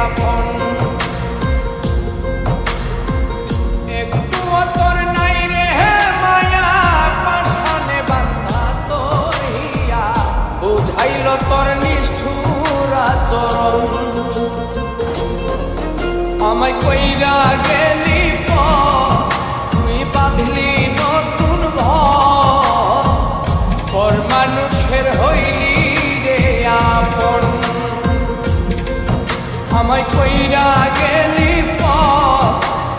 দাফন। একটু তোর নাই রে মায়া পাশানে বান্ধা তোর হিয়া, বুঝাইল তোর নিষ্ঠুর আচরণ। আমায় কইরা গেলি তুই বাঁধলি নতুন ঘর, পর মানুষের হইলি রে আপন। আমায় কইরা গেলি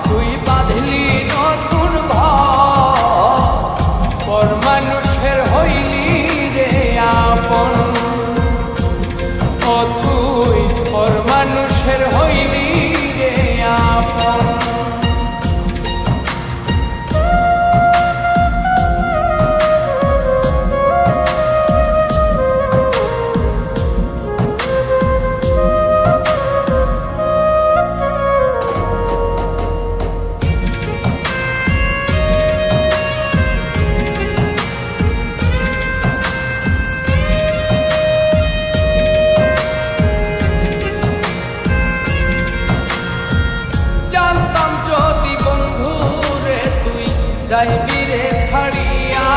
তুই বাঁধলি নতুন ঘর, পর মানুষের হইলি রে আপন। ও তুই পর মানুষের হইলি রে আপন। জানতাম যদি বন্ধু রে তুই যাইবি রে ছাড়িয়া,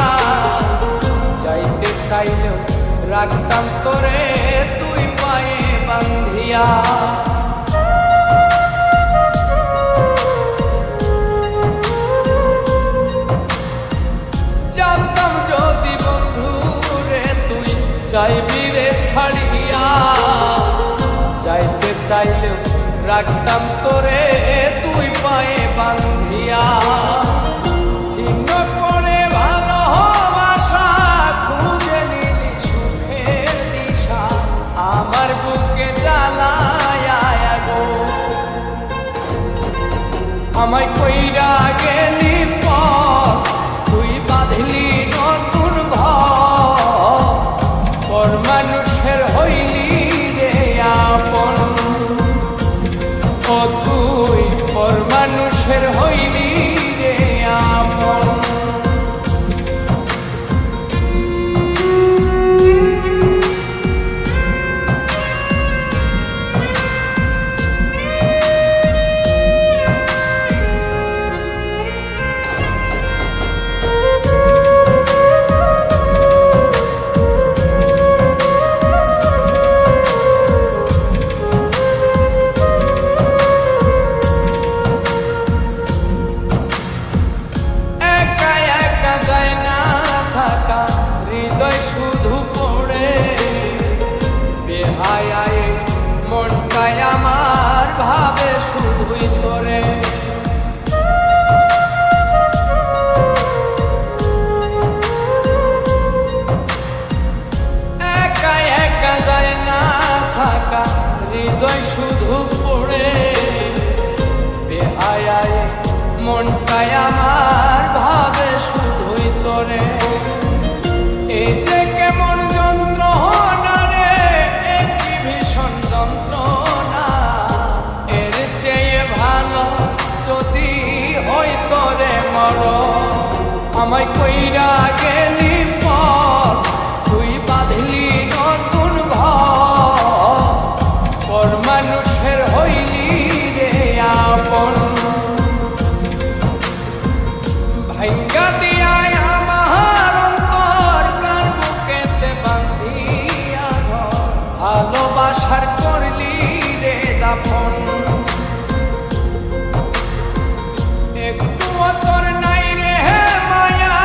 যাইতে চাইলেও রাখতাম তোরে তুই পায়ে বান্ধিয়া। জানতাম যদি বন্ধু রে তুই যাইবি রে ছাড়িয়া, যাইতে চাইলেও রাখতাম তোরে তুই পায়ে বান্ধিয়া। ছিন্ন করে ভালোবাসা খুঁজে নিলি সুখের দিশা, আমার বুকে জ্বালায়া গো। আমায় কইরা গেলি তুই বাঁধলি নতুন ঘর, পর মানুষের হইলি রে আপন। ও তুই পর মানুষের হইলি রে আপন। হৃদয় শুধু পড়ে বেহায়ায়, মনটায় আমার ভাবে শুধুই তোরে। একা একা যায় না থাকা, হৃদয় শুধু পড়ে বেহায়ায়, মনটায় আমার ভাবে শুধুই তোরে। এই যে কেমন যন্ত্রণা রে, একটি ভীষণ যন্ত্রণা, এর চেয়ে ভালো যদি হইতো রে মরণ। আমায় কইরা গেলি তুই বাঁধলি নতুন ঘর, পর মানুষের হইলি রে আপন। ভাগ্যা দিয়া ভালোবাসার করলি রে দাফন। একটু তোর নাই রে মায়া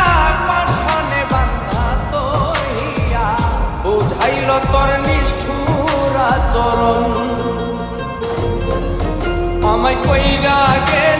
পাশানে বান্ধা তোর হিয়া, বুঝাইল তোর নিষ্ঠুর আচরণ। আমায় কইরা গেলি